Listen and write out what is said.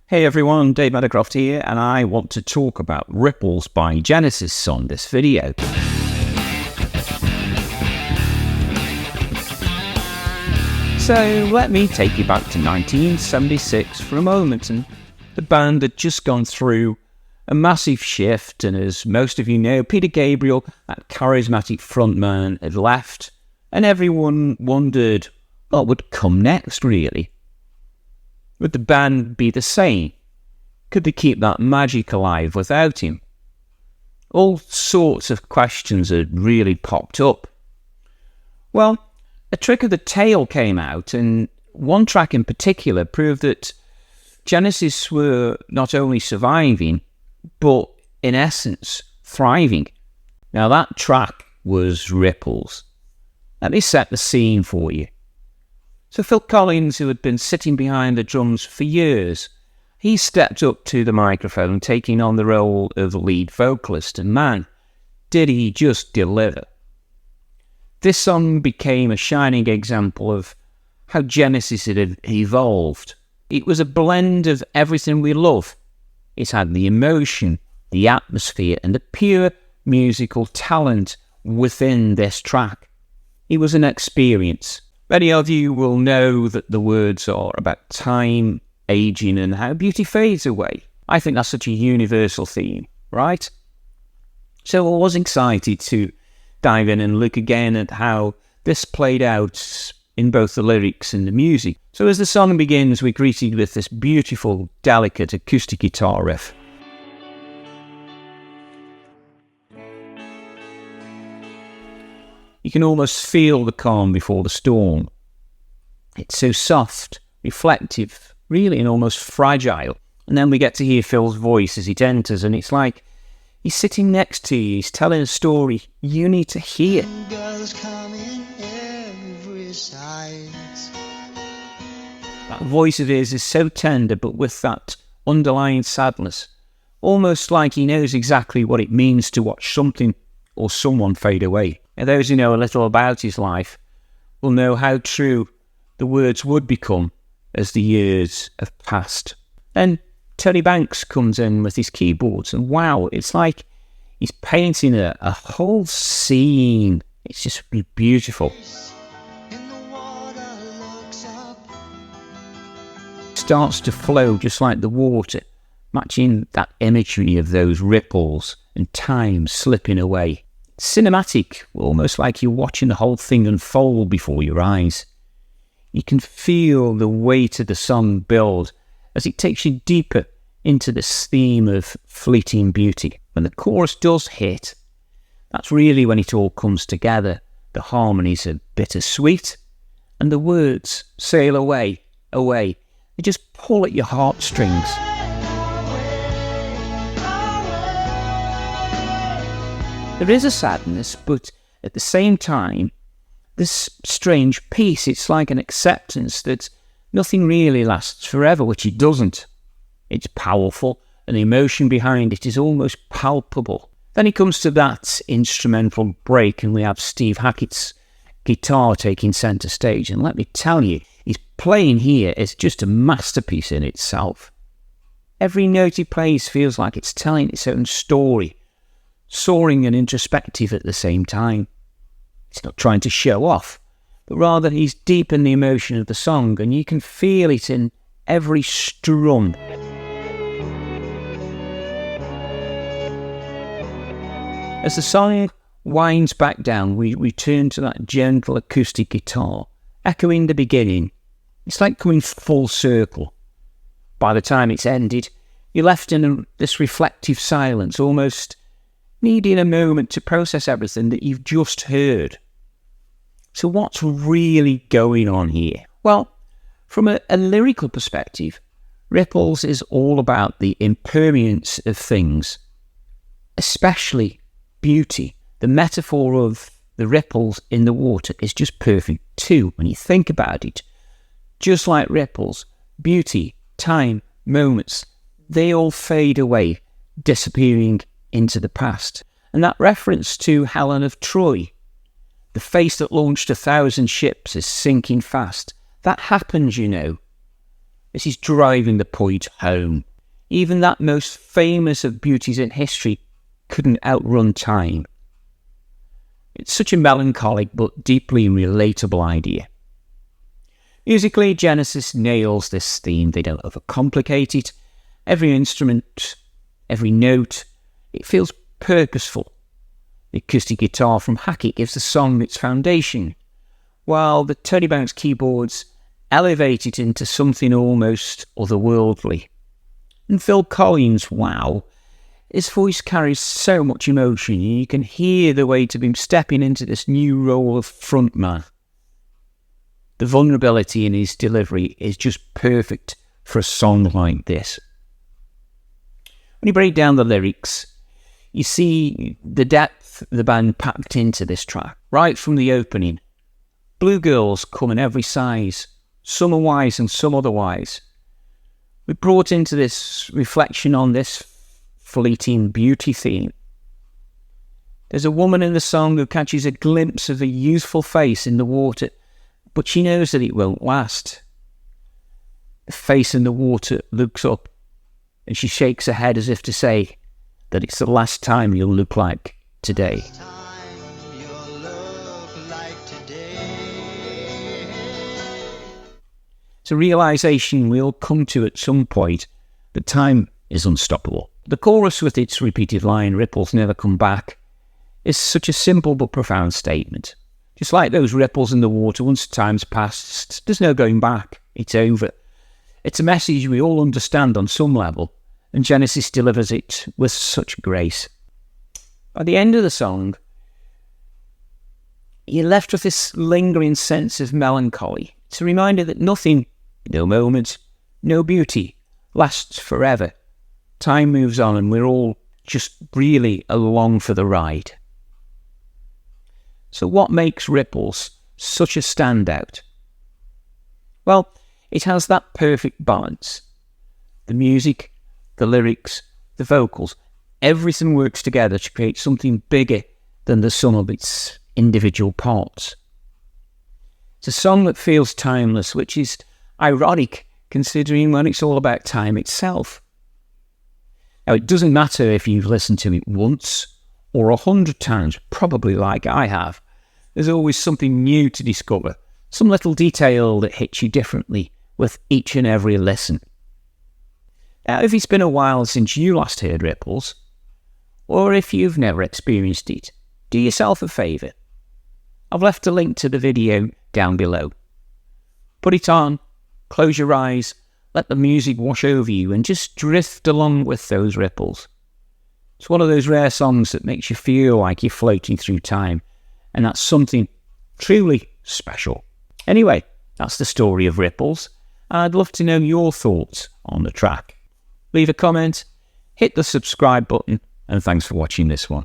Hey everyone, Dave Meadowcroft here, and I want to talk about Ripples by Genesis on this video. So let me take you back to 1976 for a moment, and the band had just gone through a massive shift, and as most of you know, Peter Gabriel, that charismatic frontman, had left, and everyone wondered what would come next, really. Would the band be the same? Could they keep that magic alive without him? All sorts of questions had really popped up. Well, A Trick of the Tail came out, and one track in particular proved that Genesis were not only surviving, but in essence, thriving. Now that track was Ripples. Let me set the scene for you. So Phil Collins, who had been sitting behind the drums for years, he stepped up to the microphone, taking on the role of lead vocalist, and man, did he just deliver. This song became a shining example of how Genesis had evolved. It was a blend of everything we love. It had the emotion, the atmosphere, and the pure musical talent within this track. It was an experience. Many of you will know that the words are about time, aging, and how beauty fades away. I think that's such a universal theme, right? So I was excited to dive in and look again at how this played out in both the lyrics and the music. So as the song begins, we're greeted with this beautiful, delicate acoustic guitar riff. You can almost feel the calm before the storm. It's so soft, reflective, really, and almost fragile. And then we get to hear Phil's voice as it enters, and it's like he's sitting next to you, he's telling a story you need to hear. Girls come in every size. That voice of his is so tender, but with that underlying sadness. Almost like he knows exactly what it means to watch something or someone fade away. And those who know a little about his life will know how true the words would become as the years have passed. Then Tony Banks comes in with his keyboards, and wow, it's like he's painting a whole scene. It's just beautiful. Starts to flow just like the water, matching that imagery of those ripples and time slipping away. Cinematic, almost like you're watching the whole thing unfold before your eyes. You can feel the weight of the song build as it takes you deeper into this theme of fleeting beauty. When the chorus does hit, that's really when it all comes together. The harmonies are bittersweet, and the words sail away, away. They just pull at your heartstrings. There is a sadness, but at the same time, this strange peace. It's like an acceptance that nothing really lasts forever, which it doesn't. It's powerful, and the emotion behind it is almost palpable. Then it comes to that instrumental break, and we have Steve Hackett's guitar taking centre stage. And let me tell you, his playing here is just a masterpiece in itself. Every note he plays feels like it's telling its own story, soaring and introspective at the same time. He's not trying to show off, but rather he's deep in the emotion of the song, and you can feel it in every strum. As the song winds back down, we return to that gentle acoustic guitar, echoing the beginning. It's like coming full circle. By the time it's ended, you're left in this reflective silence, almost needing a moment to process everything that you've just heard. So what's really going on here? Well, from a lyrical perspective, Ripples is all about the impermanence of things, especially beauty. The metaphor of the ripples in the water is just perfect too, when you think about it. Just like ripples, beauty, time, moments, they all fade away, disappearing into the past. And that reference to Helen of Troy, the face that launched 1,000 ships is sinking fast. That happens, you know. This is driving the point home. Even that most famous of beauties in history couldn't outrun time. It's such a melancholic but deeply relatable idea. Musically, Genesis nails this theme. They don't overcomplicate it. Every instrument, every note, it feels purposeful. The acoustic guitar from Hackett gives the song its foundation, while the Tony Banks keyboards elevate it into something almost otherworldly. And Phil Collins, wow, his voice carries so much emotion, and you can hear the weight of him stepping into this new role of frontman. The vulnerability in his delivery is just perfect for a song like this. When you break down the lyrics, you see the depth the band packed into this track, right from the opening. Blue girls come in every size, some are wise and some otherwise. We brought into this reflection on this fleeting beauty theme. There's a woman in the song who catches a glimpse of a youthful face in the water, but she knows that it won't last. The face in the water looks up, and she shakes her head as if to say that it's the last time you'll look like today. It's a realisation we all come to at some point that time is unstoppable. The chorus with its repeated line, "Ripples never come back," is such a simple but profound statement. Just like those ripples in the water, once time's passed, there's no going back. It's over. It's a message we all understand on some level, and Genesis delivers it with such grace. By the end of the song, you're left with this lingering sense of melancholy. It's a reminder that nothing, no moment, no beauty, lasts forever. Time moves on and we're all just really along for the ride. So what makes Ripples such a standout? Well, it has that perfect balance. The music, the lyrics, the vocals, everything works together to create something bigger than the sum of its individual parts. It's a song that feels timeless, which is ironic considering when it's all about time itself. Now, it doesn't matter if you've listened to it once or 100 times, probably like I have. There's always something new to discover, some little detail that hits you differently with each and every listen. Now, if it's been a while since you last heard Ripples, or if you've never experienced it, do yourself a favour. I've left a link to the video down below. Put it on, close your eyes, let the music wash over you and just drift along with those ripples. It's one of those rare songs that makes you feel like you're floating through time, and that's something truly special. Anyway, that's the story of Ripples. I'd love to know your thoughts on the track. Leave a comment, hit the subscribe button, and thanks for watching this one.